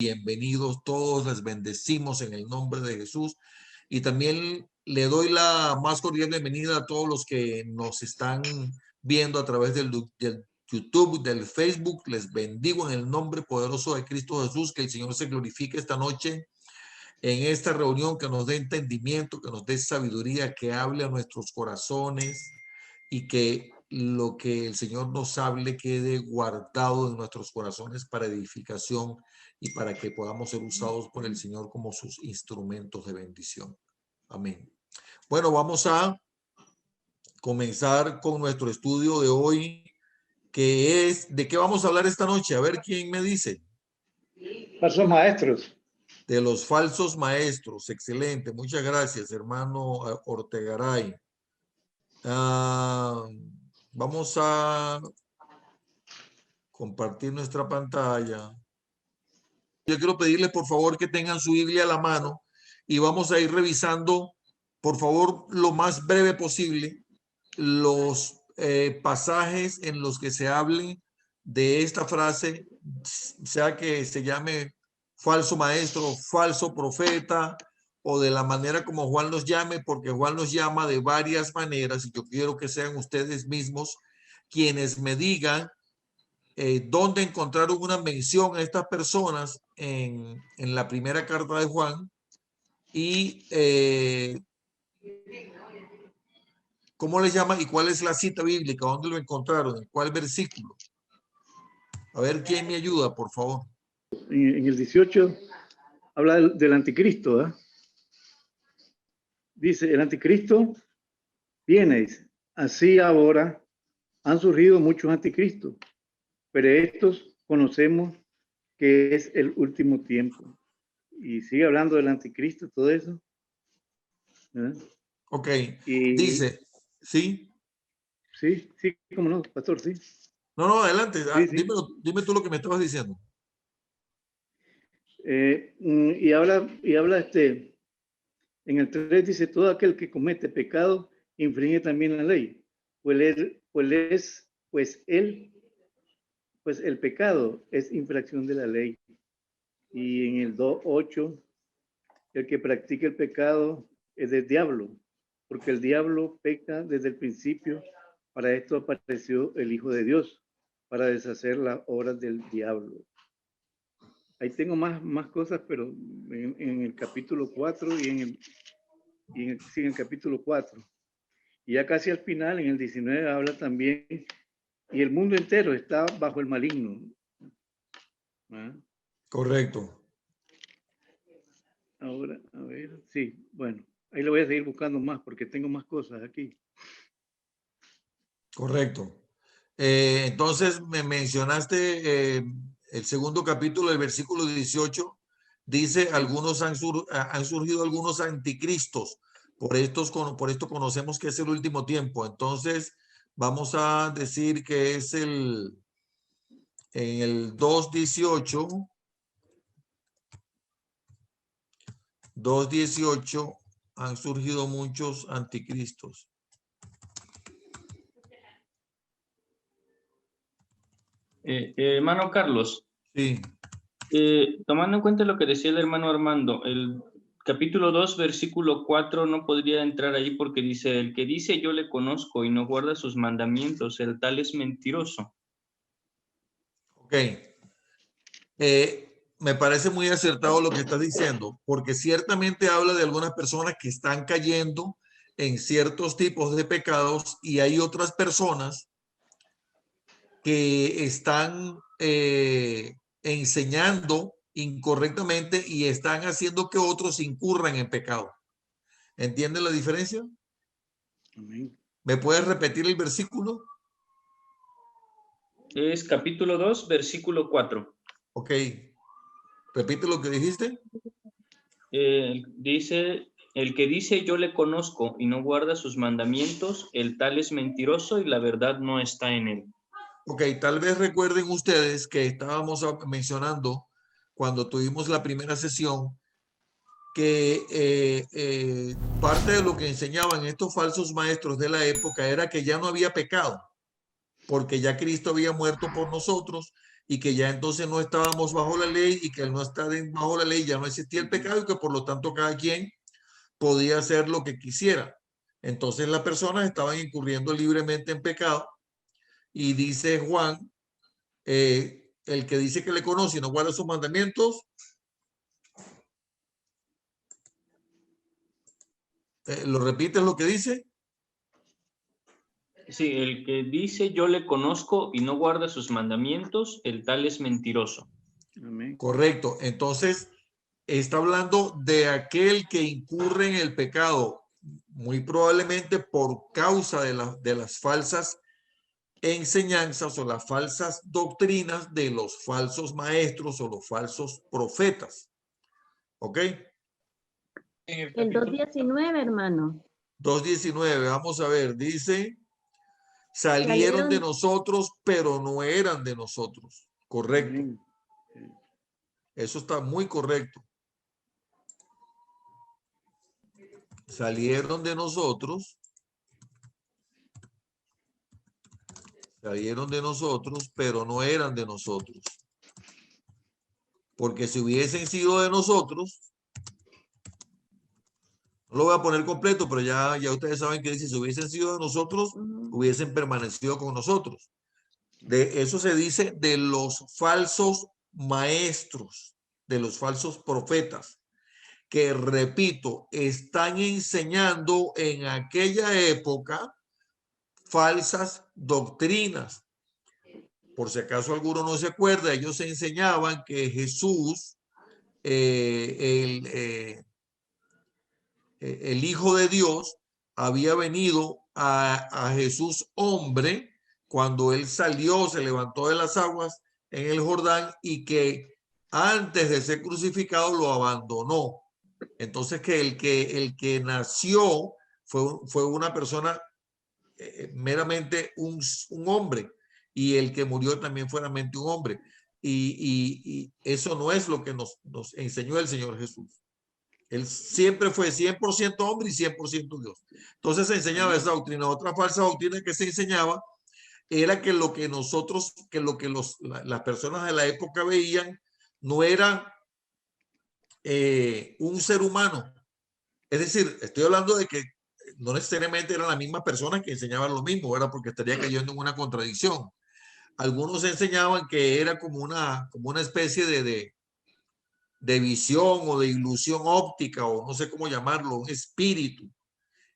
Bienvenidos todos, les bendecimos en el nombre de Jesús. Y también le doy la más cordial bienvenida a todos los que nos están viendo a través del YouTube, del Facebook. Les bendigo en el nombre poderoso de Cristo Jesús. Que el Señor se glorifique esta noche en esta reunión, que nos dé entendimiento, que nos dé sabiduría, que hable a nuestros corazones y que lo que el Señor nos hable quede guardado en nuestros corazones para edificación y para que podamos ser usados por el Señor como sus instrumentos de bendición. Amén. Bueno, vamos a comenzar con nuestro estudio de hoy, que es, ¿de qué vamos a hablar esta noche? A ver quién me dice. Falsos maestros. De los falsos maestros. Excelente. Muchas gracias, hermano Ortegaray. Vamos a compartir nuestra pantalla. Yo quiero pedirles, por favor, que tengan su Biblia a la mano y vamos a ir revisando, por favor, lo más breve posible, los pasajes en los que se hable de esta frase, sea que se llame falso maestro, falso profeta, o de la manera como Juan los llame, porque Juan los llama de varias maneras y yo quiero que sean ustedes mismos quienes me digan dónde encontraron una mención a estas personas en la primera carta de Juan y cómo les llama y cuál es la cita bíblica, dónde lo encontraron, en cuál versículo. A ver quién me ayuda, por favor. En el 18 habla del anticristo, ¿eh? Dice, el anticristo viene, dice, así ahora han surgido muchos anticristos, pero estos conocemos que es el último tiempo. Y sigue hablando del anticristo, todo eso. ¿Eh? Ok, dice, ¿sí? Sí, cómo no, pastor, sí. No, adelante, Sí. Dime tú lo que me estabas diciendo. Y habla en el 3 dice, todo aquel que comete pecado infringe también la ley, pues el pecado es infracción de la ley. Y en el 2:8, el que practica el pecado es del diablo, porque el diablo peca desde el principio. Para esto apareció el Hijo de Dios, para deshacer las obras del diablo. Ahí tengo más cosas, pero en el capítulo 4 y en el capítulo 4. Y ya casi al final, en el 19, habla también, y el mundo entero está bajo el maligno. ¿Ah? Correcto. Ahora, a ver, sí, bueno, ahí lo voy a seguir buscando más porque tengo más cosas aquí. Correcto. Entonces me mencionaste el segundo capítulo, el versículo 18, dice, algunos han surgido algunos anticristos, por esto conocemos que es el último tiempo. Entonces vamos a decir que es en el 2:18 han surgido muchos anticristos. Hermano Carlos, Sí. tomando en cuenta lo que decía el hermano Armando, el capítulo 2, versículo 4 no podría entrar ahí porque dice, el que dice yo le conozco y no guarda sus mandamientos, el tal es mentiroso. Ok. Me parece muy acertado lo que estás diciendo, porque ciertamente habla de algunas personas que están cayendo en ciertos tipos de pecados y hay otras personas que están enseñando incorrectamente y están haciendo que otros incurran en pecado. ¿Entiendes la diferencia? Amén. ¿Me puedes repetir el versículo? Es capítulo 2, versículo 4. Ok. Repite lo que dijiste. Dice, el que dice yo le conozco y no guarda sus mandamientos, el tal es mentiroso y la verdad no está en él. Ok, tal vez recuerden ustedes que estábamos mencionando cuando tuvimos la primera sesión que parte de lo que enseñaban estos falsos maestros de la época era que ya no había pecado, porque ya Cristo había muerto por nosotros y que ya entonces no estábamos bajo la ley y que al no estar bajo la ley ya no existía el pecado y que por lo tanto cada quien podía hacer lo que quisiera. Entonces las personas estaban incurriendo libremente en pecado y dice Juan, el que dice que le conoce y no guarda sus mandamientos, ¿lo repites lo que dice? Sí, el que dice yo le conozco y no guarda sus mandamientos, el tal es mentiroso. Amén. Correcto. Entonces, está hablando de aquel que incurre en el pecado, muy probablemente por causa de las falsas enseñanzas o las falsas doctrinas de los falsos maestros o los falsos profetas. ¿Ok? El 2:19, hermano. 2:19, vamos a ver, dice, salieron de nosotros, pero no eran de nosotros. Correcto. Amén. Eso está muy correcto. Salieron de nosotros, pero no eran de nosotros. Porque si hubiesen sido de nosotros, no lo voy a poner completo, pero ya ustedes saben que dice, si hubiesen sido de nosotros, hubiesen permanecido con nosotros. De eso se dice de los falsos maestros, de los falsos profetas, que repito, están enseñando en aquella época falsas doctrinas. Por si acaso alguno no se acuerda, ellos enseñaban que Jesús, el Hijo de Dios, había venido a Jesús hombre cuando él salió, se levantó de las aguas en el Jordán y que antes de ser crucificado lo abandonó. Entonces que el que nació fue una persona meramente un hombre y el que murió también fue meramente un hombre. Y eso no es lo que nos enseñó el Señor Jesús. Él siempre fue 100% hombre y 100% Dios. Entonces se enseñaba esa doctrina. Otra falsa doctrina que se enseñaba era que lo que nosotros, que lo que las personas de la época veían no era un ser humano. Es decir, estoy hablando de que no necesariamente eran las mismas personas que enseñaban lo mismo, ¿verdad? Porque estaría cayendo en una contradicción. Algunos enseñaban que era como una especie de visión o de ilusión óptica o no sé cómo llamarlo, un espíritu.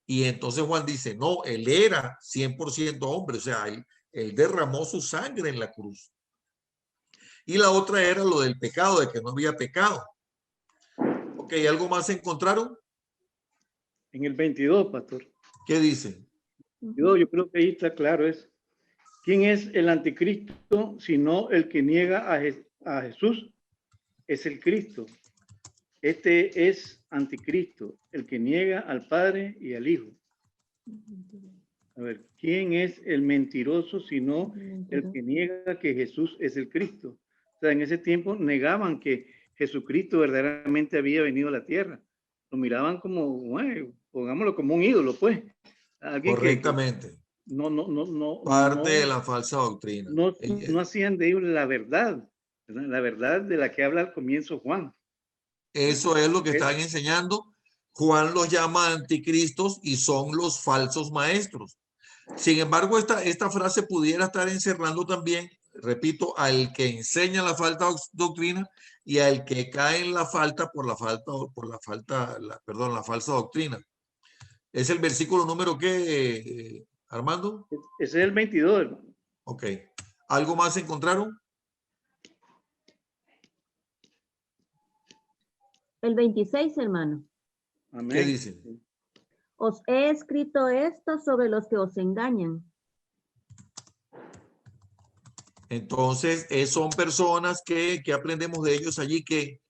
Y entonces Juan dice, no, él era 100% hombre, o sea, él derramó su sangre en la cruz. Y la otra era lo del pecado, de que no había pecado. Ok, ¿algo más encontraron? En el 22, pastor. ¿Qué dice? Yo creo que ahí está claro es ¿quién es el anticristo sino el que niega a Jesús? Es el Cristo. Este es anticristo, el que niega al Padre y al Hijo. A ver, ¿quién es el mentiroso sino el que niega que Jesús es el Cristo? O sea, en ese tiempo negaban que Jesucristo verdaderamente había venido a la tierra. Lo miraban como, bueno, pongámoslo como un ídolo, pues. Alguien correctamente. Que no. Parte de la falsa doctrina. No hacían de ellos la verdad, ¿verdad? La verdad de la que habla al comienzo Juan. Eso es lo que están enseñando. Juan los llama anticristos y son los falsos maestros. Sin embargo, esta frase pudiera estar encerrando también, repito, al que enseña la falsa doctrina y al que cae en la falta por la falsa doctrina. ¿Es el versículo número qué, Armando? Ese es el 22, hermano. Ok. ¿Algo más encontraron? El 26, hermano. Amén. ¿Qué dice? Os he escrito esto sobre los que os engañan. Entonces, son personas que aprendemos de ellos allí que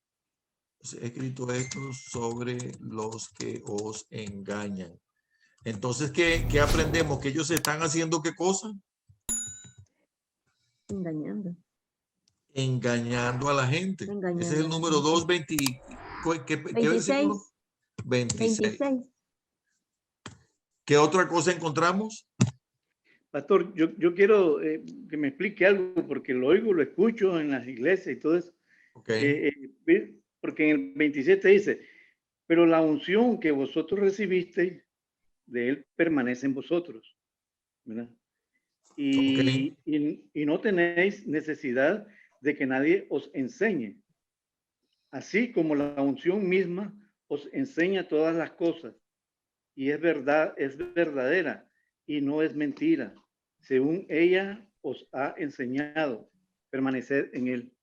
he escrito esto sobre los que os engañan. Entonces, ¿qué aprendemos? Que ellos están haciendo ¿qué cosa? Engañando. Engañando a la gente. Engañando. Ese es el número 220. ¿Qué 26. 26. 26. ¿Qué otra cosa encontramos? Pastor, yo quiero que me explique algo, porque lo oigo, lo escucho en las iglesias y todo eso. Ok. Porque en el 27 dice, pero la unción que vosotros recibisteis de él permanece en vosotros, ¿verdad? Y no tenéis necesidad de que nadie os enseñe, así como la unción misma os enseña todas las cosas, y es verdad, es verdadera y no es mentira, según ella os ha enseñado, permanecer en él.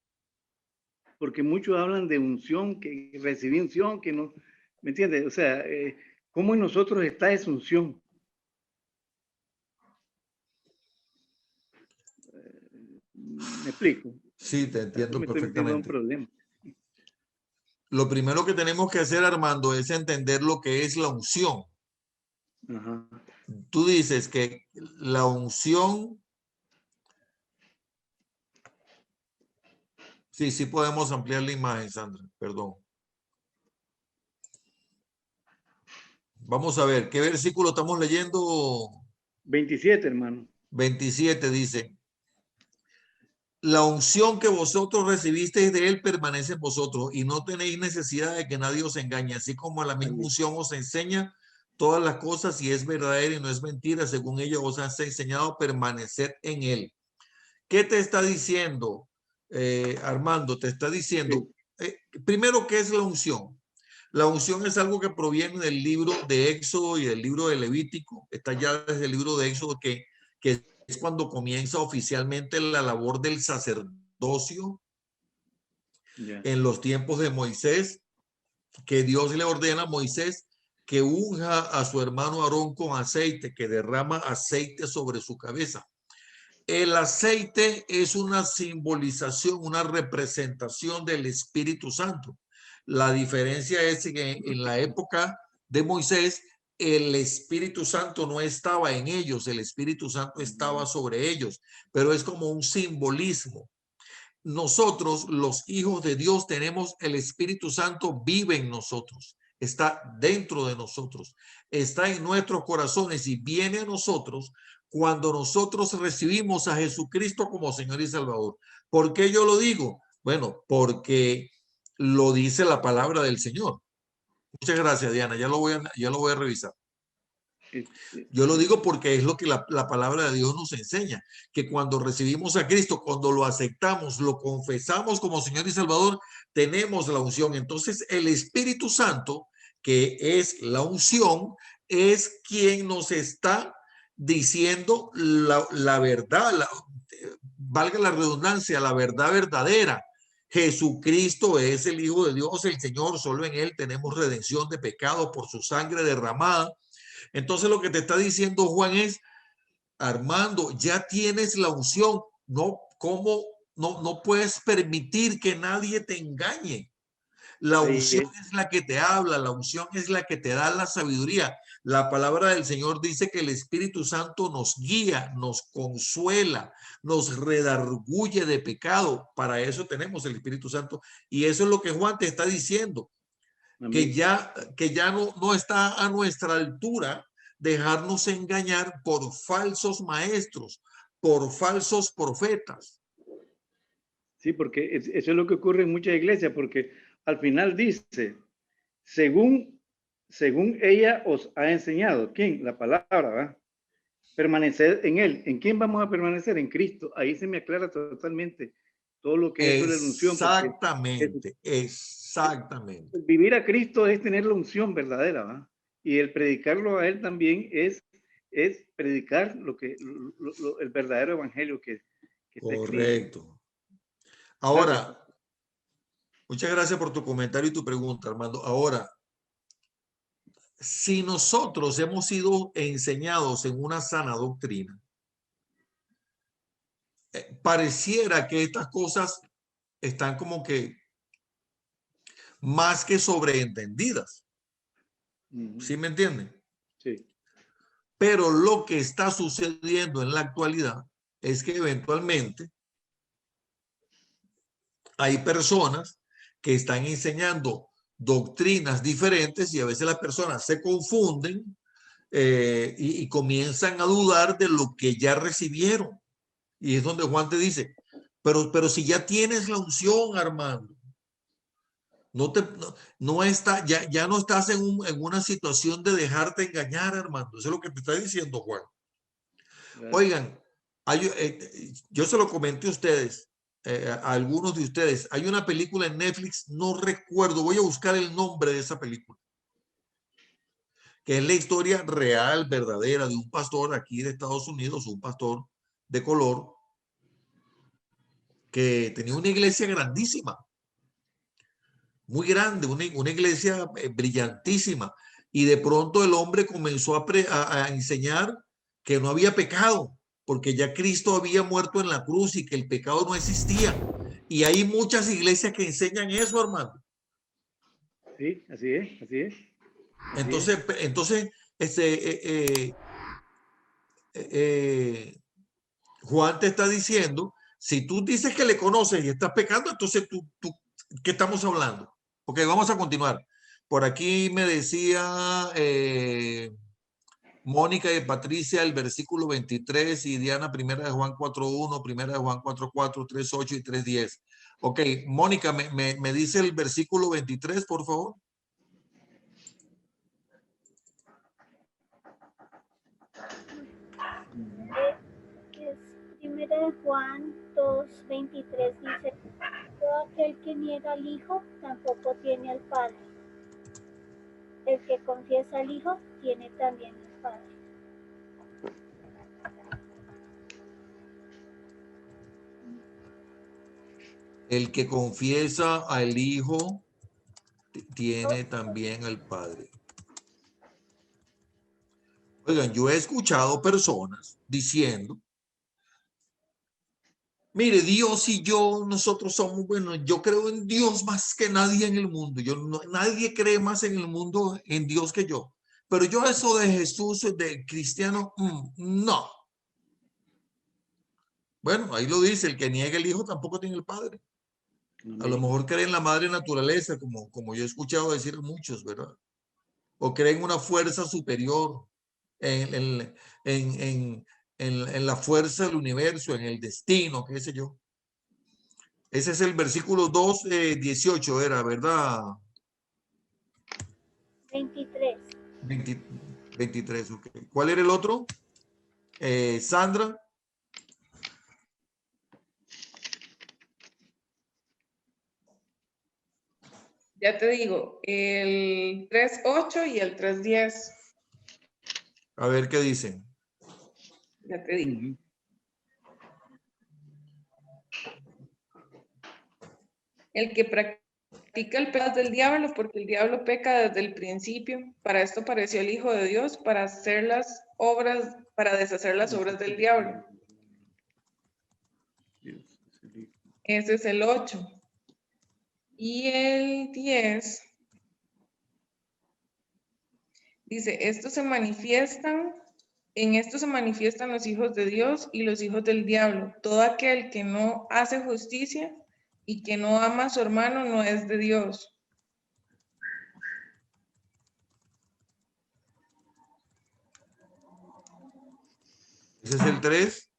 Porque muchos hablan de unción, que recibí unción, que no, ¿me entiendes? O sea, ¿cómo en nosotros está esa unción? ¿Me explico? Sí, te Aquí entiendo me estoy metiendo en un perfectamente. problema. Lo primero que tenemos que hacer, Armando, es entender lo que es la unción. Ajá. Tú dices que la unción, sí podemos ampliar la imagen, Sandra, perdón. Vamos a ver, ¿qué versículo estamos leyendo? 27, hermano. 27 dice, la unción que vosotros recibisteis de él permanece en vosotros y no tenéis necesidad de que nadie os engañe, así como la misma unción os enseña todas las cosas y es verdadera y no es mentira, según ella os ha enseñado a permanecer en él. ¿Qué te está diciendo, Armando? Te está diciendo, primero, ¿qué es la unción? La unción es algo que proviene del libro de Éxodo y del libro de Levítico. Está ya desde el libro de Éxodo que es cuando comienza oficialmente la labor del sacerdocio en los tiempos de Moisés, que Dios le ordena a Moisés que unja a su hermano Aarón con aceite, que derrama aceite sobre su cabeza. El aceite es una simbolización, una representación del Espíritu Santo. La diferencia es que en la época de Moisés, el Espíritu Santo no estaba en ellos, el Espíritu Santo estaba sobre ellos, pero es como un simbolismo. Nosotros, los hijos de Dios, tenemos el Espíritu Santo, vive en nosotros, está dentro de nosotros, está en nuestros corazones y viene a nosotros cuando nosotros recibimos a Jesucristo como Señor y Salvador. ¿Por qué yo lo digo? Bueno, porque lo dice la palabra del Señor. Muchas gracias, Diana. Ya lo voy a revisar. Yo lo digo porque es lo que la palabra de Dios nos enseña, que cuando recibimos a Cristo, cuando lo aceptamos, lo confesamos como Señor y Salvador, tenemos la unción. Entonces el Espíritu Santo, que es la unción, es quien nos está diciendo la verdad, valga la redundancia, la verdad verdadera. Jesucristo es el Hijo de Dios, el Señor, solo en Él tenemos redención de pecados por su sangre derramada. Entonces lo que te está diciendo Juan es, Armando, ya tienes la unción, no, ¿cómo? No puedes permitir que nadie te engañe. La unción es la que te habla, la unción es la que te da la sabiduría. La palabra del Señor dice que el Espíritu Santo nos guía, nos consuela, nos redarguye de pecado. Para eso tenemos el Espíritu Santo. Y eso es lo que Juan te está diciendo, que ya no está a nuestra altura dejarnos engañar por falsos maestros, por falsos profetas. Sí, porque eso es lo que ocurre en muchas iglesias, porque al final dice, según ella os ha enseñado, ¿quién? La palabra, ¿verdad? Permanecer en él. ¿En quién vamos a permanecer? En Cristo. Ahí se me aclara totalmente todo lo que es eso de la unción. Exactamente, exactamente. Vivir a Cristo es tener la unción verdadera, ¿verdad? Y el predicarlo a él también es predicar el verdadero evangelio que está escrito. Correcto. Ahora, muchas gracias por tu comentario y tu pregunta, Armando. Ahora, si nosotros hemos sido enseñados en una sana doctrina, pareciera que estas cosas están como que más que sobreentendidas. ¿Sí me entienden? Sí. Pero lo que está sucediendo en la actualidad es que eventualmente hay personas que están enseñando doctrinas diferentes y a veces las personas se confunden y comienzan a dudar de lo que ya recibieron. Y es donde Juan te dice, pero si ya tienes la unción, Armando, ya no estás en una situación de dejarte engañar, Armando. Eso es lo que te está diciendo Juan. Claro. Oigan, yo se lo comenté a ustedes, a algunos de ustedes. Hay una película en Netflix, no recuerdo, voy a buscar el nombre de esa película, que es la historia real, verdadera, de un pastor aquí de Estados Unidos, un pastor de color, que tenía una iglesia grandísima, muy grande, una iglesia brillantísima. Y de pronto el hombre comenzó a enseñar que no había pecado, porque ya Cristo había muerto en la cruz y que el pecado no existía. Y hay muchas iglesias que enseñan eso, hermano. Sí, así es, así es. Entonces, Juan te está diciendo, si tú dices que le conoces y estás pecando, entonces ¿qué estamos hablando? Ok, vamos a continuar. Por aquí me decía Mónica y Patricia el versículo 23 y Diana primera de Juan 4.1, primera de Juan 4.4, 3.8 y 3.10. Ok, Mónica, me dice el versículo 23, por favor. Es primera de Juan 2:23 dice, todo aquel que niega al Hijo tampoco tiene al Padre. El que confiesa al Hijo tiene también al Padre. El que confiesa al Hijo tiene también al Padre. Oigan, yo he escuchado personas diciendo, mire, Dios y yo, nosotros somos buenos. Yo creo en Dios más que nadie en el mundo. Nadie cree más en el mundo en Dios que yo. Pero yo eso de Jesús, de cristiano, no. Bueno, ahí lo dice, el que niega el Hijo tampoco tiene el Padre. A lo mejor cree en la madre naturaleza, como yo he escuchado decir a muchos, ¿verdad? O cree en una fuerza superior, en la fuerza del universo, en el destino, qué sé yo. Ese es el versículo 2, 18, era, ¿verdad? 23. 23, ok. ¿Cuál era el otro? Sandra. Ya te digo, el 3.8 y el 3.10. A ver qué dicen. Ya te digo. El que practica el pecado del diablo, porque el diablo peca desde el principio. Para esto apareció el Hijo de Dios, para hacer las obras, para deshacer las obras del diablo. Ese es el 8. Y el 10 dice, en esto se manifiestan los hijos de Dios y los hijos del diablo. Todo aquel que no hace justicia y que no ama a su hermano no es de Dios. Ese es el 3.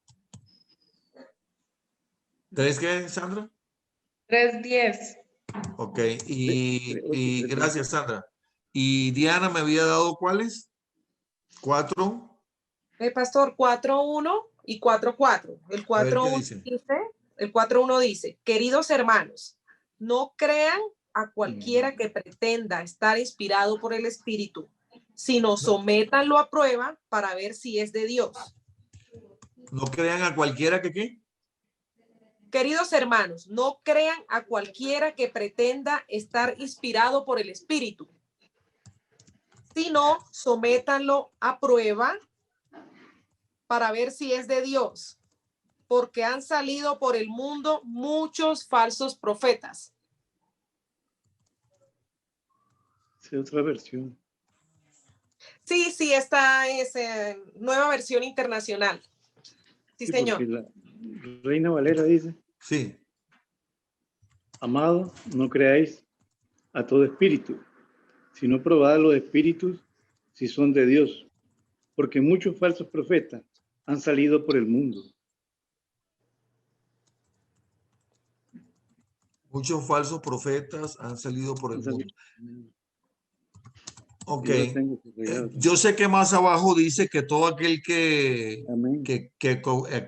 ¿3 qué, Sandra? 3.10. Ok, y gracias, Sandra. Y Diana me había dado ¿cuáles? 4. Pastor, 4.1 y 4.4. El A ver qué 4.1 dice. el 4.1 dice, queridos hermanos, no crean a cualquiera que pretenda estar inspirado por el Espíritu, sino sométanlo a prueba para ver si es de Dios. No crean a cualquiera que qué. Queridos hermanos, no crean a cualquiera que pretenda estar inspirado por el Espíritu, sino sométanlo a prueba para ver si es de Dios, porque han salido por el mundo muchos falsos profetas. Es otra versión. Sí, esta es nueva versión internacional. Sí, señor. Porque la Reina Valera dice, Sí. amado, no creáis a todo espíritu, sino probad los espíritus si son de Dios, porque muchos falsos profetas han salido por el mundo. Muchos falsos profetas han salido por el mundo. Ok. Yo lo tengo subrayado. Yo sé que más abajo dice que todo aquel que Amén. que confiesa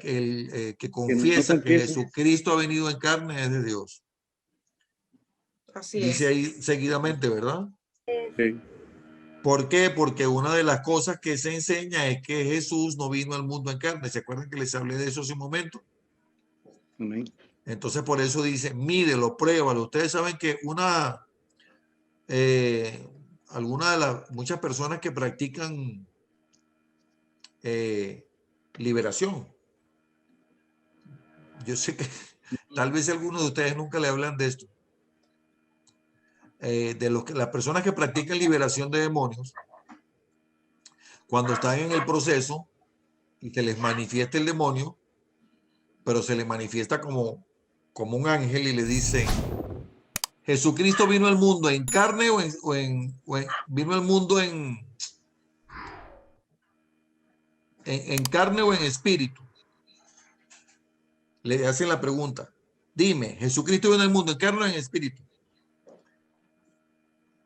que confiesa. Jesucristo ha venido en carne es de Dios. Así Dice es. ahí seguidamente, ¿verdad? Sí. ¿Por qué? Porque una de las cosas que se enseña es que Jesús no vino al mundo en carne. ¿Se acuerdan que les hablé de eso hace un momento? Amén. Entonces por eso dice, mírelo, pruébalo. Ustedes saben que alguna de las muchas personas que practican liberación. Yo sé que tal vez algunos de ustedes nunca le hablan de esto. Las personas que practican liberación de demonios, cuando están en el proceso y se les manifiesta el demonio, pero se les manifiesta como un ángel y le dice, Jesucristo vino al mundo en carne vino al mundo en carne o en espíritu. Le hacen la pregunta, dime, ¿Jesucristo vino al mundo en carne o en espíritu?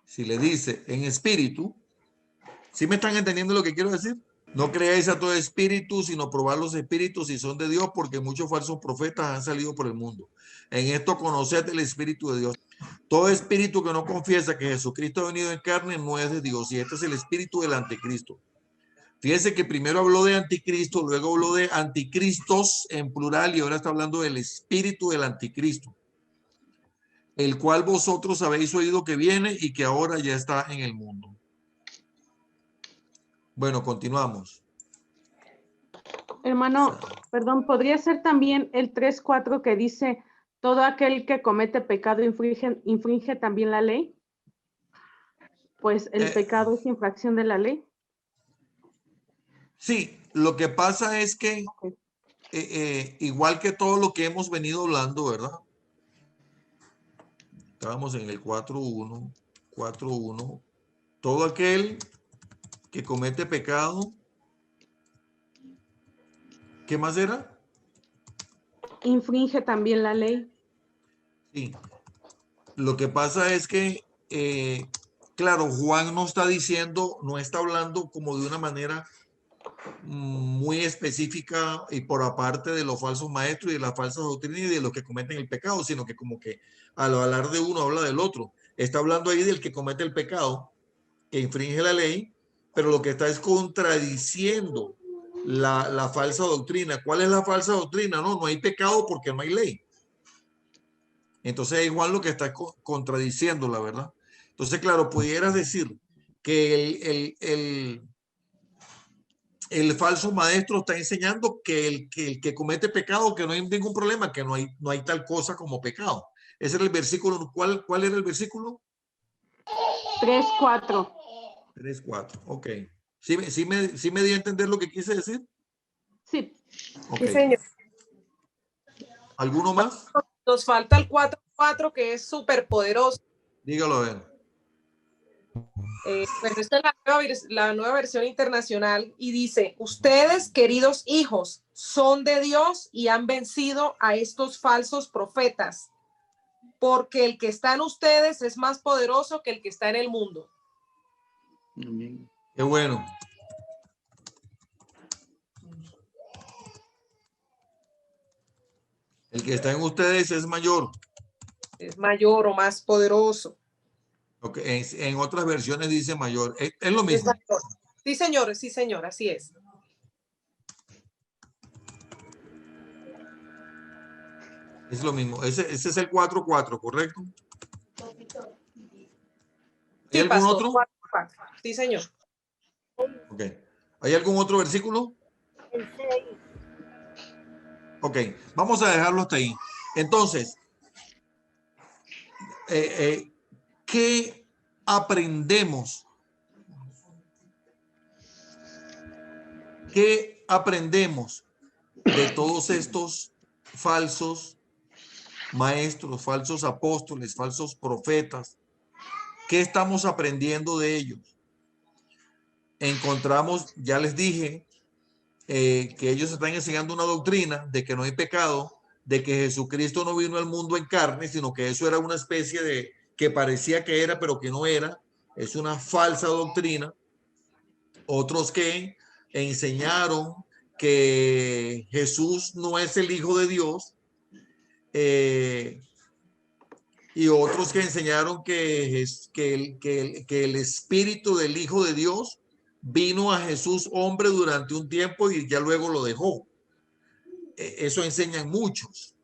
Si le dice en espíritu, ¿sí me están entendiendo lo que quiero decir? No creáis a todo espíritu, sino probar los espíritus si son de Dios, porque muchos falsos profetas han salido por el mundo. En esto conoced el espíritu de Dios. Todo espíritu que no confiesa que Jesucristo ha venido en carne no es de Dios, y este es el espíritu del anticristo. Fíjense que primero habló de anticristo, luego habló de anticristos en plural, y ahora está hablando del espíritu del anticristo, el cual vosotros habéis oído que viene y que ahora ya está en el mundo. Bueno, continuamos. Hermano, perdón, podría ser también el 3:4 que dice, todo aquel que comete pecado infringe también la ley. Pues el pecado es infracción de la ley. Sí, lo que pasa es que igual que todo lo que hemos venido hablando, ¿verdad? Estábamos en el 4:1. Todo aquel que comete pecado, ¿qué más era? Infringe también la ley. Sí. Lo que pasa es que, claro, Juan no está diciendo, no está hablando como de una manera muy específica y por aparte de los falsos maestros y de las falsas doctrinas y de los que cometen el pecado, sino que como que al hablar de uno habla del otro. Está hablando ahí del que comete el pecado, que infringe la ley, pero lo que está es contradiciendo la falsa doctrina. ¿Cuál es la falsa doctrina? No hay pecado porque no hay ley. Entonces es igual lo que está contradiciendo, la verdad. Entonces, claro, pudieras decir que el falso maestro está enseñando que el que comete pecado, que no hay ningún problema, que no hay tal cosa como pecado. Ese era el versículo. ¿Cuál era el versículo? 3:4. 3:4. Ok. ¿Sí me di a entender lo que quise decir? Sí. Okay. Sí, señor. ¿Alguno más? Nos falta el 4:4 que es súper poderoso. Dígalo a ver. Bueno, esta es la nueva versión internacional y dice, ustedes, queridos hijos, son de Dios y han vencido a estos falsos profetas, porque el que está en ustedes es más poderoso que el que está en el mundo. Amén. Qué bueno. El que está en ustedes es mayor. Es mayor o más poderoso. Okay. En otras versiones dice mayor. Es lo mismo. Sí, señor, así es. Es lo mismo. Ese es el 4:4, ¿correcto? ¿Hay algún pastor, otro? 4:4. Sí, señor. Ok. ¿Hay algún otro versículo? El 6. Ok, vamos a dejarlo hasta ahí. Entonces, ¿qué aprendemos? ¿Qué aprendemos de todos estos falsos maestros, falsos apóstoles, falsos profetas? ¿Qué estamos aprendiendo de ellos? encontramos, ya les dije, que ellos están enseñando una doctrina de que no hay pecado, de que Jesucristo no vino al mundo en carne, sino que eso era una especie de, que parecía que era, pero que no era. Es una falsa doctrina. Otros que enseñaron que Jesús no es el Hijo de Dios, y otros que enseñaron que el Espíritu del Hijo de Dios vino a Jesús hombre durante un tiempo y ya luego lo dejó. Eso enseñan muchos.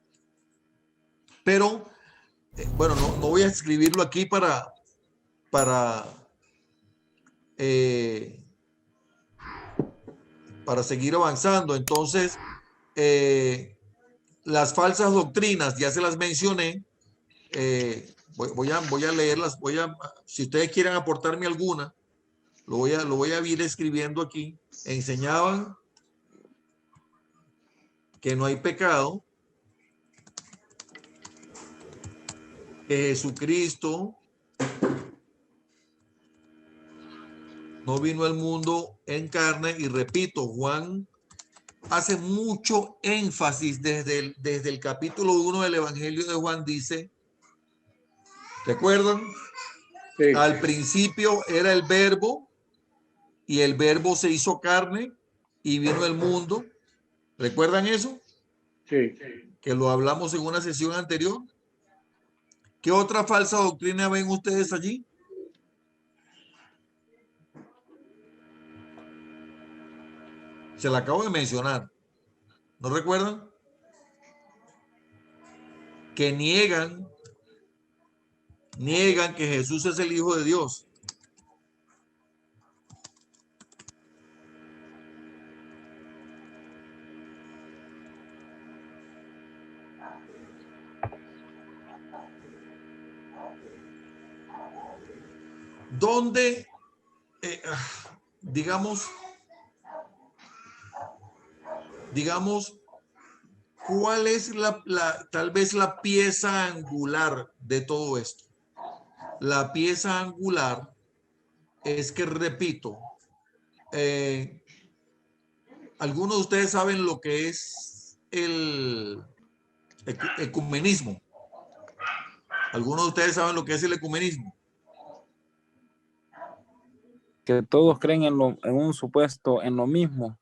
Pero, bueno, no voy a escribirlo aquí para seguir avanzando. Entonces, las falsas doctrinas, ya se las mencioné. Voy a leerlas. Si ustedes quieren aportarme alguna, lo voy a ir escribiendo aquí. Enseñaban que no hay pecado, que Jesucristo no vino al mundo en carne, y repito, Juan hace mucho énfasis desde el capítulo 1 del Evangelio de Juan. Dice, ¿recuerdan? Sí. Al principio era el verbo, y el verbo se hizo carne y vino al mundo. ¿Recuerdan eso? Sí. Que lo hablamos en una sesión anterior. ¿Qué otra falsa doctrina ven ustedes allí? Se la acabo de mencionar. ¿No recuerdan? Que niegan que Jesús es el Hijo de Dios. ¿Dónde, digamos, cuál es tal vez la pieza angular de todo esto? La pieza angular es que, repito, algunos de ustedes saben lo que es el ecumenismo. Algunos de ustedes saben lo que es el ecumenismo. Que todos creen en un supuesto, en lo mismo,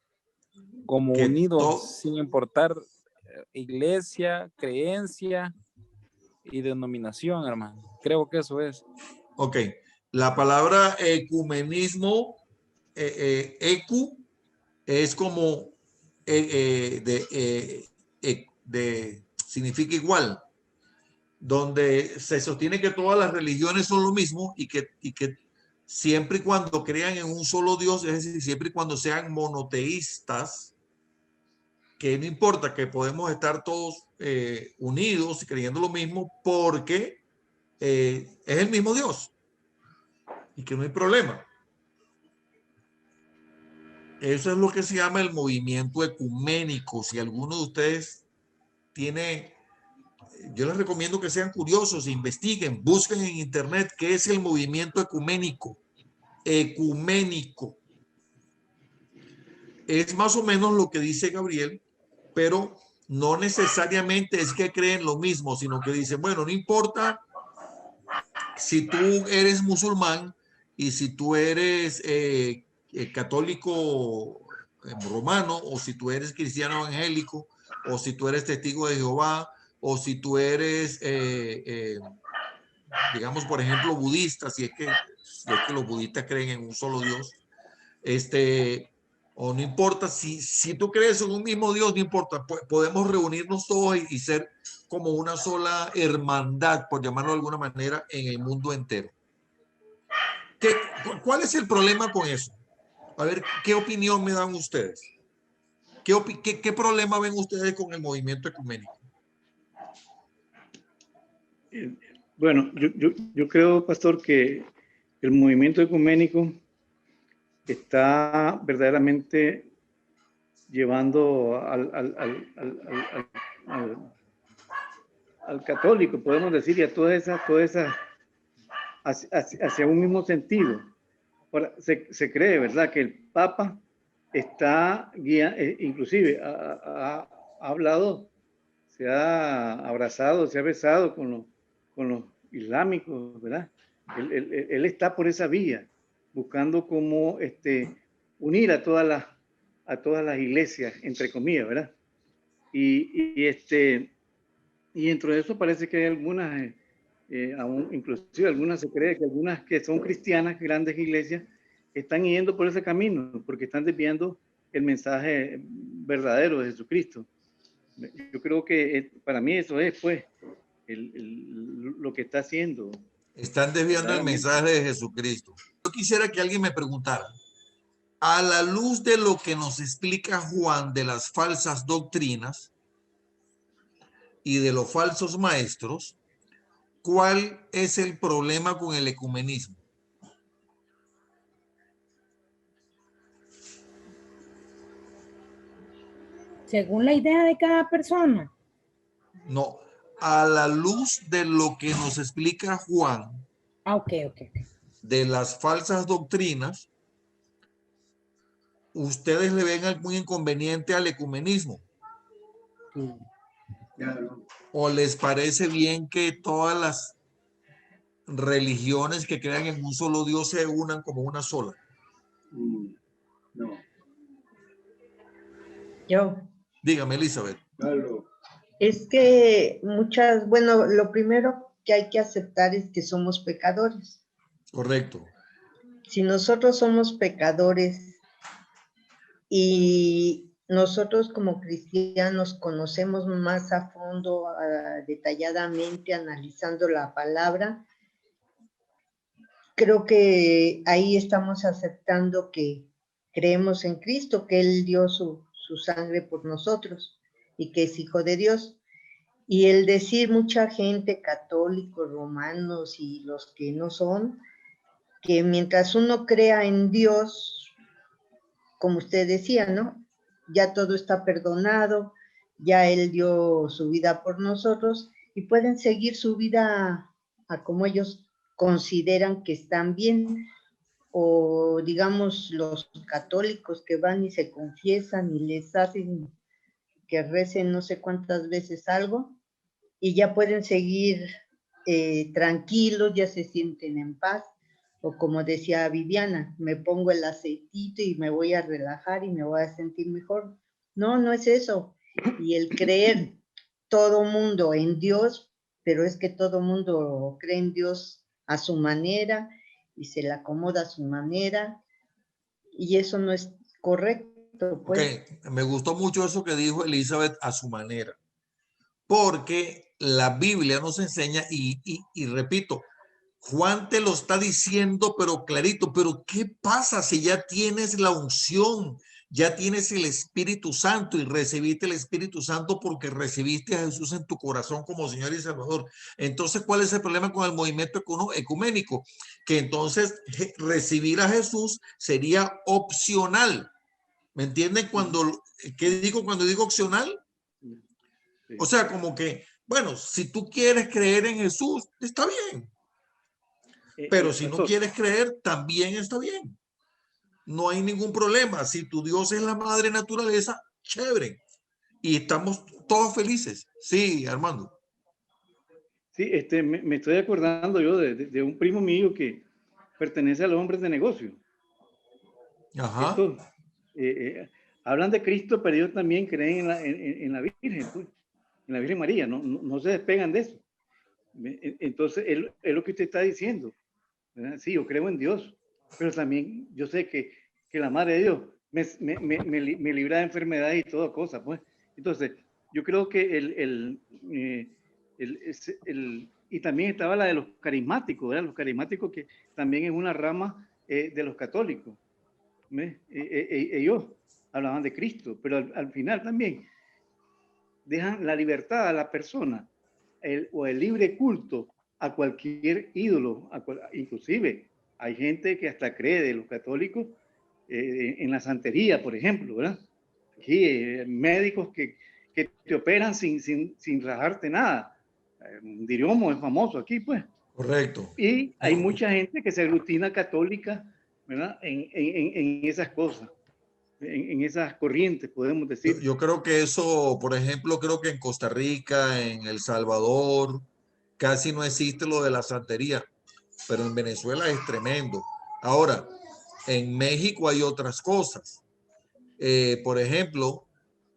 como Que unidos sin importar iglesia, creencia y denominación, hermano. Creo que eso es. Ok, la palabra ecumenismo, ecu, es como significa igual, donde se sostiene que todas las religiones son lo mismo, y que siempre y cuando crean en un solo Dios, es decir, siempre y cuando sean monoteístas, que no importa, que podemos estar todos unidos y creyendo lo mismo, porque es el mismo Dios y que no hay problema. Eso es lo que se llama el movimiento ecuménico. Si alguno de ustedes tiene, yo les recomiendo que sean curiosos, investiguen, busquen en internet qué es el movimiento ecuménico. Ecuménico es más o menos lo que dice Gabriel, pero no necesariamente es que creen lo mismo, sino que dicen, bueno, no importa si tú eres musulmán y si tú eres católico romano, o si tú eres cristiano evangélico, o si tú eres testigo de Jehová, o si tú eres, digamos, por ejemplo, budista, si es que los budistas creen en un solo Dios, o no importa, si tú crees en un mismo Dios, no importa, podemos reunirnos todos y ser como una sola hermandad, por llamarlo de alguna manera, en el mundo entero. ¿Cuál es el problema con eso? A ver, ¿qué opinión me dan ustedes? ¿Qué problema ven ustedes con el movimiento ecuménico? Bueno, yo creo, pastor, que el movimiento ecuménico está verdaderamente llevando al católico, podemos decir, y a toda esa hacia un mismo sentido. Ahora, se cree, ¿verdad?, que el Papa está inclusive ha hablado, se ha abrazado, se ha besado con los islámicos, ¿verdad? Él está por esa vía, buscando cómo unir a todas las iglesias, entre comillas, ¿verdad? Y dentro de eso parece que hay algunas, aún, inclusive algunas se cree que algunas que son cristianas, grandes iglesias, están yendo por ese camino, porque están desviando el mensaje verdadero de Jesucristo. Yo creo que para mí eso es, pues, lo que está haciendo. Están desviando el mensaje de Jesucristo. Yo quisiera que alguien me preguntara, a la luz de lo que nos explica Juan de las falsas doctrinas y de los falsos maestros, ¿cuál es el problema con el ecumenismo? Según la idea de cada persona. No, a la luz de lo que nos explica Juan de las falsas doctrinas, ¿ustedes le ven algún inconveniente al ecumenismo? Sí. ¿O les parece bien que todas las religiones que crean en un solo Dios se unan como una sola? No. Yo. Dígame, Elizabeth. Es que bueno, lo primero que hay que aceptar es que somos pecadores. Correcto. Si nosotros somos pecadores y nosotros como cristianos conocemos más a fondo, detalladamente, analizando la palabra, creo que ahí estamos aceptando que creemos en Cristo, que Él dio su sangre por nosotros y que es Hijo de Dios. Y el decir mucha gente, católicos, romanos y los que no son, que mientras uno crea en Dios, como usted decía, ¿no? Ya todo está perdonado, ya Él dio su vida por nosotros y pueden seguir su vida a como ellos consideran que están bien. O digamos los católicos que van y se confiesan y les hacen que recen no sé cuántas veces algo y ya pueden seguir tranquilos, ya se sienten en paz. O como decía Viviana, me pongo el aceitito y me voy a relajar y me voy a sentir mejor. No, no es eso. Y el creer todo mundo en Dios, pero es que todo mundo cree en Dios a su manera y se le acomoda a su manera y eso no es correcto. Pues. Ok, me gustó mucho eso que dijo Elizabeth, a su manera, porque la Biblia nos enseña y repito, Juan te lo está diciendo pero clarito, pero ¿qué pasa si ya tienes la unción? Ya tienes el Espíritu Santo y recibiste el Espíritu Santo porque recibiste a Jesús en tu corazón como Señor y Salvador. Entonces, ¿cuál es el problema con el movimiento ecuménico? Que entonces recibir a Jesús sería opcional. ¿Me entienden qué digo cuando digo opcional? O sea, como que, bueno, si tú quieres creer en Jesús, está bien. Pero si no quieres creer, también está bien. No hay ningún problema. Si tu Dios es la madre naturaleza, chévere. Y estamos todos felices. Sí, Armando. Sí, me estoy acordando yo de un primo mío que pertenece a los hombres de negocio. Ajá. Estos, hablan de Cristo, pero ellos también creen en la Virgen, pues, en la Virgen María, no se despegan de eso. Entonces, es lo que usted está diciendo, ¿verdad? Sí, yo creo en Dios, pero también yo sé que la Madre de Dios me libra de enfermedades y toda cosa, pues. Entonces, yo creo que y también estaba la de los carismáticos, ¿verdad? Los carismáticos que también es una rama de los católicos. Ellos hablaban de Cristo, pero al final también dejan la libertad a la persona o el libre culto a cualquier ídolo, inclusive hay gente que hasta cree de los católicos en la santería, por ejemplo, ¿verdad? Aquí médicos que te operan sin rajarte nada. Diriomo es famoso aquí, pues. Correcto. Y hay mucha gente que se aglutina católica ¿verdad? En esas cosas, en esas corrientes, podemos decir. Yo creo que eso, por ejemplo, creo que en Costa Rica, en El Salvador, casi no existe lo de la santería, pero en Venezuela es tremendo. Ahora, en México hay otras cosas. Por ejemplo,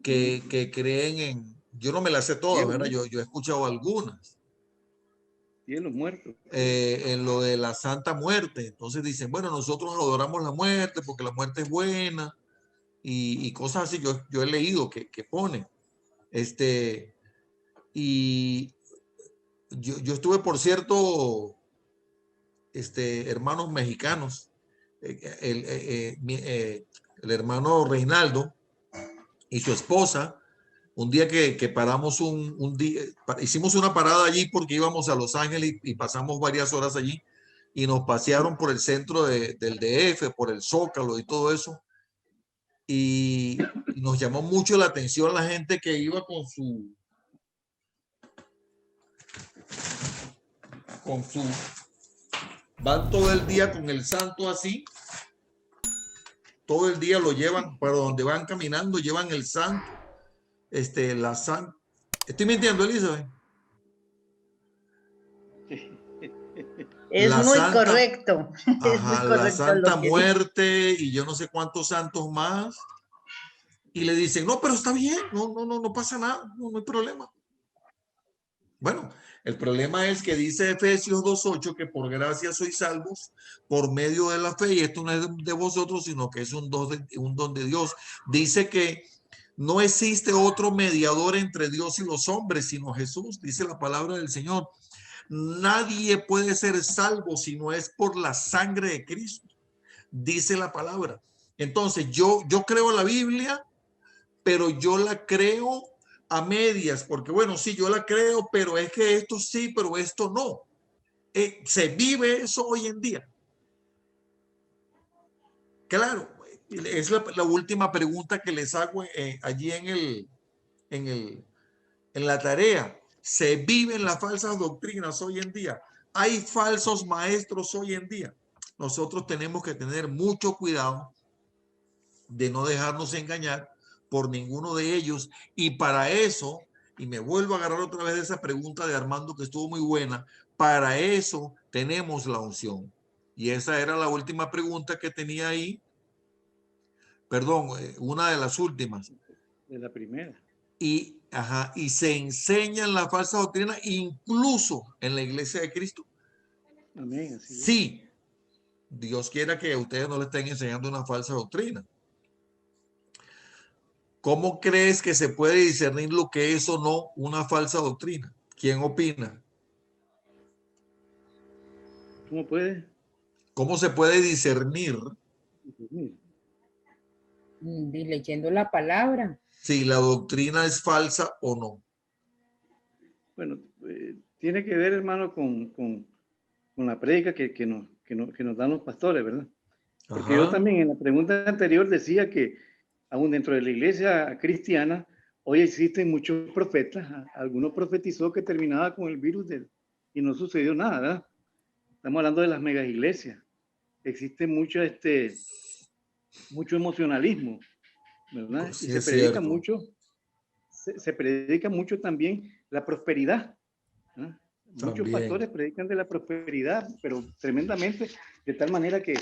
que creen en, yo no me las sé todas, ¿verdad? Yo he escuchado algunas. Y en los muertos. En lo de la Santa Muerte. Entonces dicen, bueno, nosotros adoramos la muerte porque la muerte es buena y cosas así. Yo he leído que ponen. Y yo estuve, por cierto, hermanos mexicanos, el hermano Reinaldo y su esposa, un día que paramos un día, hicimos una parada allí porque íbamos a Los Ángeles y pasamos varias horas allí y nos pasearon por el centro del DF, por el Zócalo y todo eso. Y nos llamó mucho la atención la gente que iba con su van todo el día con el santo así, todo el día lo llevan para donde van caminando, llevan el santo, la santa. ¿Estoy mintiendo, Elizabeth? Es la muy santa, correcto. Ajá, es muy correcto la Santa lo que Muerte y yo no sé cuántos santos más. Y le dicen, no, pero está bien, no pasa nada, no hay problema. Bueno, el problema es que dice Efesios 2:8 que por gracia sois salvos por medio de la fe, y esto no es de vosotros, sino que es un don de Dios. Dice que no existe otro mediador entre Dios y los hombres, sino Jesús, dice la palabra del Señor. Nadie puede ser salvo si no es por la sangre de Cristo, dice la palabra. Entonces yo creo en la Biblia, pero yo la creo a medias, porque bueno, sí, yo la creo, pero es que esto sí, pero esto no. Se vive eso hoy en día. Claro, es la última pregunta que les hago allí en la tarea. Se viven las falsas doctrinas hoy en día. Hay falsos maestros hoy en día. Nosotros tenemos que tener mucho cuidado de no dejarnos engañar por ninguno de ellos. Y para eso, y me vuelvo a agarrar otra vez de esa pregunta de Armando que estuvo muy buena, para eso tenemos la unción. Y esa era la última pregunta que tenía ahí. Perdón, una de las últimas. De la primera. Y se enseñan la falsa doctrina incluso en la iglesia de Cristo. Amén. Así es. Sí, Dios quiera que ustedes no le estén enseñando una falsa doctrina. ¿Cómo crees que se puede discernir lo que es o no una falsa doctrina? ¿Quién opina? ¿Cómo puede? ¿Cómo se puede discernir? Leyendo la palabra. Si la doctrina es falsa o no. Bueno, tiene que ver, hermano, con la prédica que nos dan los pastores, ¿verdad? Porque yo también en la pregunta anterior decía que aún dentro de la iglesia cristiana, hoy existen muchos profetas. Algunos profetizó que terminaba con el virus y no sucedió nada, ¿verdad? Estamos hablando de las megas iglesias. Existe mucho emocionalismo, ¿verdad? Pues sí, y se predica mucho, se predica mucho también la prosperidad, ¿no? Muchos pastores predican de la prosperidad, pero tremendamente, de tal manera que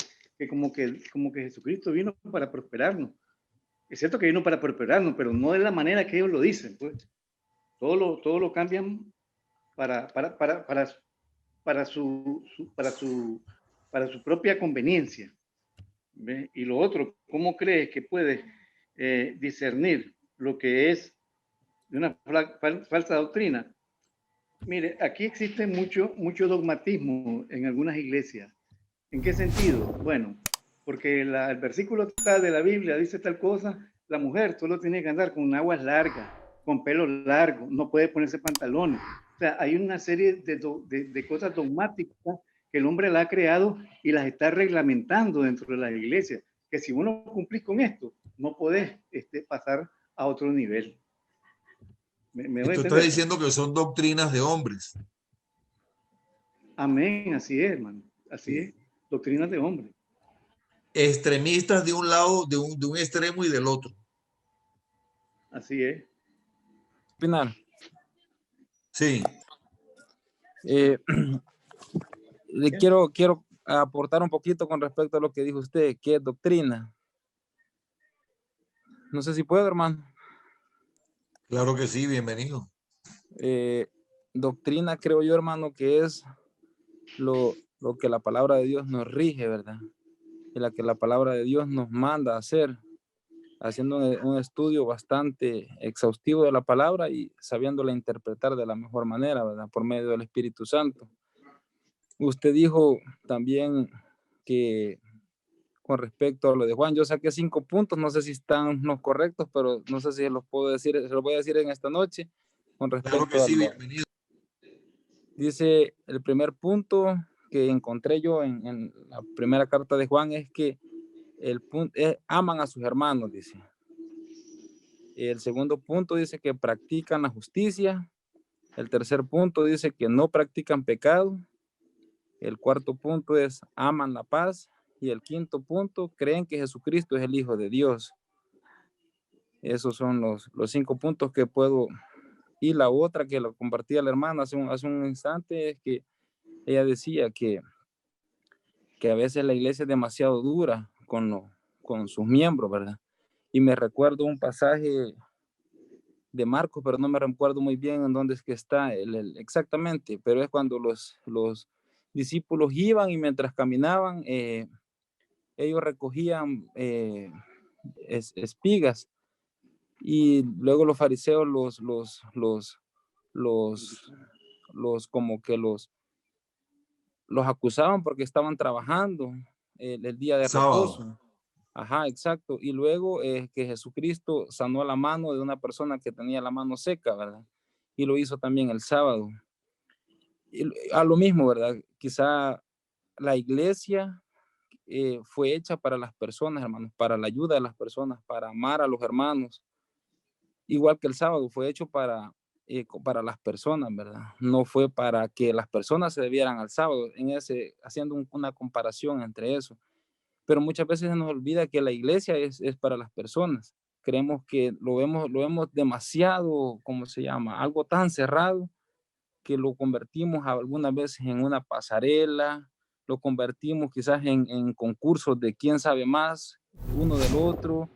como que Jesucristo vino para prosperarnos. Es cierto que vino para prosperarnos, pero no de la manera que ellos lo dicen, pues. Todo lo cambian para su propia conveniencia. ¿Ve? Y lo otro, ¿cómo crees que puedes discernir lo que es de una falsa doctrina? Mire, aquí existe mucho dogmatismo en algunas iglesias. ¿En qué sentido? Bueno, porque el versículo tal de la Biblia dice tal cosa, la mujer solo tiene que andar con aguas largas, con pelo largo, no puede ponerse pantalones. O sea, hay una serie de cosas dogmáticas que el hombre la ha creado y las está reglamentando dentro de la iglesia, que si uno cumplís con esto, no podés pasar a otro nivel. Tú estás diciendo que son doctrinas de hombres. Amén, así es, hermano. Así es, doctrinas de hombres. extremistas de un lado, de un extremo y del otro. Así es. Opinar. Sí. Quiero aportar un poquito con respecto a lo que dijo usted, que es doctrina. No sé si puedo, hermano. Claro que sí, bienvenido. Doctrina, creo yo, hermano, que es lo que la palabra de Dios nos rige, ¿verdad? Y la que la palabra de Dios nos manda a hacer, haciendo un estudio bastante exhaustivo de la palabra y sabiéndola interpretar de la mejor manera, ¿verdad? Por medio del Espíritu Santo. Usted dijo también que con respecto a lo de Juan, yo saqué 5 puntos, no sé si están los correctos, pero no sé si los puedo decir, se los voy a decir en esta noche con respecto claro que sí, a lo, bienvenido. Dice el primer punto que encontré yo en la primera carta de Juan es que aman a sus hermanos, dice. El segundo punto dice que practican la justicia. El tercer punto dice que no practican pecado. El cuarto punto es aman la paz. Y el quinto punto, creen que Jesucristo es el Hijo de Dios. Esos son los 5 puntos que puedo. Y la otra que lo compartía la hermana hace un instante es que ella decía que a veces la iglesia es demasiado dura con sus miembros, ¿verdad? Y me recuerdo un pasaje de Marcos, pero no me recuerdo muy bien en dónde es que está exactamente, pero es cuando los discípulos iban y mientras caminaban, ellos recogían espigas y luego los fariseos como que los acusaban porque estaban trabajando el día de Sábado. reposo. Ajá, exacto. Y luego que Jesucristo sanó la mano de una persona que tenía la mano seca, ¿verdad? Y lo hizo también el sábado. Y a lo mismo, ¿verdad? Quizá la iglesia fue hecha para las personas, hermanos, para la ayuda de las personas, para amar a los hermanos. Igual que el sábado fue hecho para las personas, ¿verdad? No fue para que las personas se debieran al sábado, haciendo una comparación entre eso. Pero muchas veces se nos olvida que la iglesia es para las personas. Creemos que lo vemos demasiado, ¿cómo se llama? Algo tan cerrado que lo convertimos algunas veces en una pasarela, lo convertimos quizás en concursos de quién sabe más uno del otro,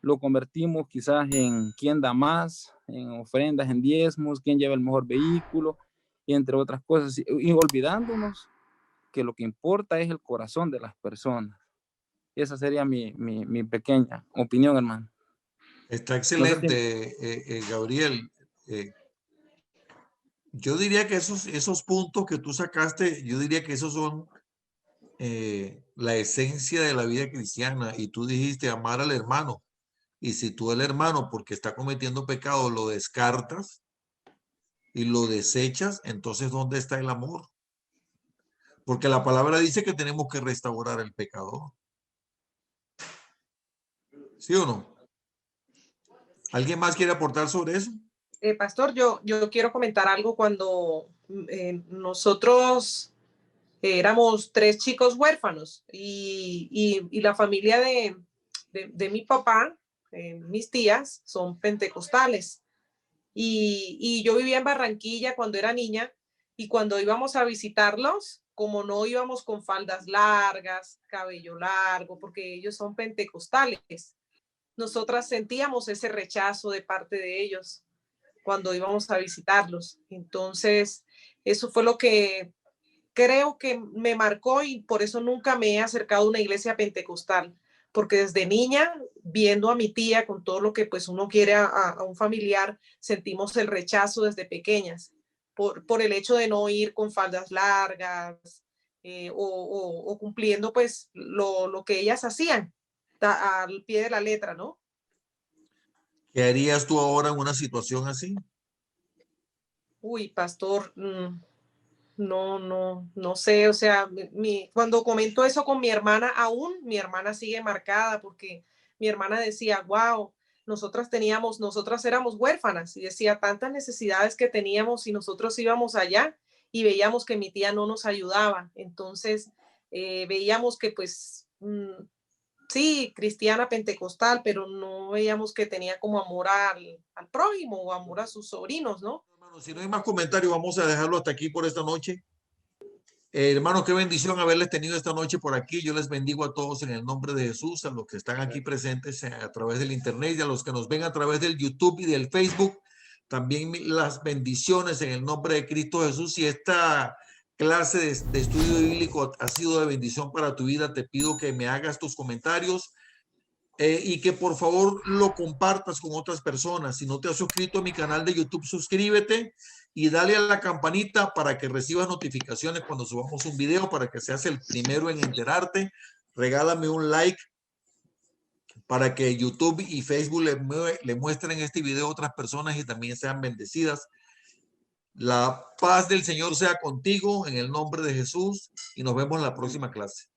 lo convertimos quizás en quién da más, en ofrendas, en diezmos, quién lleva el mejor vehículo, y entre otras cosas, y olvidándonos que lo que importa es el corazón de las personas. Esa sería mi pequeña opinión, hermano. Está excelente, Gabriel. Yo diría que esos puntos que tú sacaste, yo diría que esos son la esencia de la vida cristiana. Y tú dijiste amar al hermano. Y si tú el hermano, porque está cometiendo pecado, lo descartas y lo desechas, entonces ¿dónde está el amor? Porque la palabra dice que tenemos que restaurar el pecador. ¿Sí o no? ¿Alguien más quiere aportar sobre eso? Pastor, yo quiero comentar algo. Cuando nosotros éramos 3 chicos huérfanos y la familia de mi papá, mis tías, son pentecostales. Y yo vivía en Barranquilla cuando era niña, y cuando íbamos a visitarlos, como no íbamos con faldas largas, cabello largo, porque ellos son pentecostales, nosotras sentíamos ese rechazo de parte de ellos cuando íbamos a visitarlos. Entonces, eso fue lo que creo que me marcó, y por eso nunca me he acercado a una iglesia pentecostal, porque desde niña, viendo a mi tía con todo lo que pues uno quiere a un familiar, sentimos el rechazo desde pequeñas por el hecho de no ir con faldas largas o cumpliendo pues lo que ellas hacían al pie de la letra, ¿no? ¿Qué harías tú ahora en una situación así? Uy, pastor, no sé, o sea, cuando comento eso con mi hermana, aún mi hermana sigue marcada, porque mi hermana decía, wow, nosotras éramos huérfanas, y decía tantas necesidades que teníamos y nosotros íbamos allá y veíamos que mi tía no nos ayudaba. Entonces veíamos que pues sí, cristiana pentecostal, pero no veíamos que tenía como amor al prójimo o amor a sus sobrinos, ¿no? Hermano, si no hay más comentarios, vamos a dejarlo hasta aquí por esta noche. Hermano, qué bendición haberles tenido esta noche por aquí. Yo les bendigo a todos en el nombre de Jesús, a los que están aquí presentes a través del internet y a los que nos ven a través del YouTube y del Facebook. También las bendiciones en el nombre de Cristo Jesús. Si esta clase de estudio bíblico ha sido de bendición para tu vida, te pido que me hagas tus comentarios y que por favor lo compartas con otras personas. Si no te has suscrito a mi canal de YouTube, suscríbete y dale a la campanita para que recibas notificaciones cuando subamos un video, para que seas el primero en enterarte. Regálame un like para que YouTube y Facebook le muestren este video a otras personas y también sean bendecidas. La paz del Señor sea contigo en el nombre de Jesús y nos vemos en la próxima clase.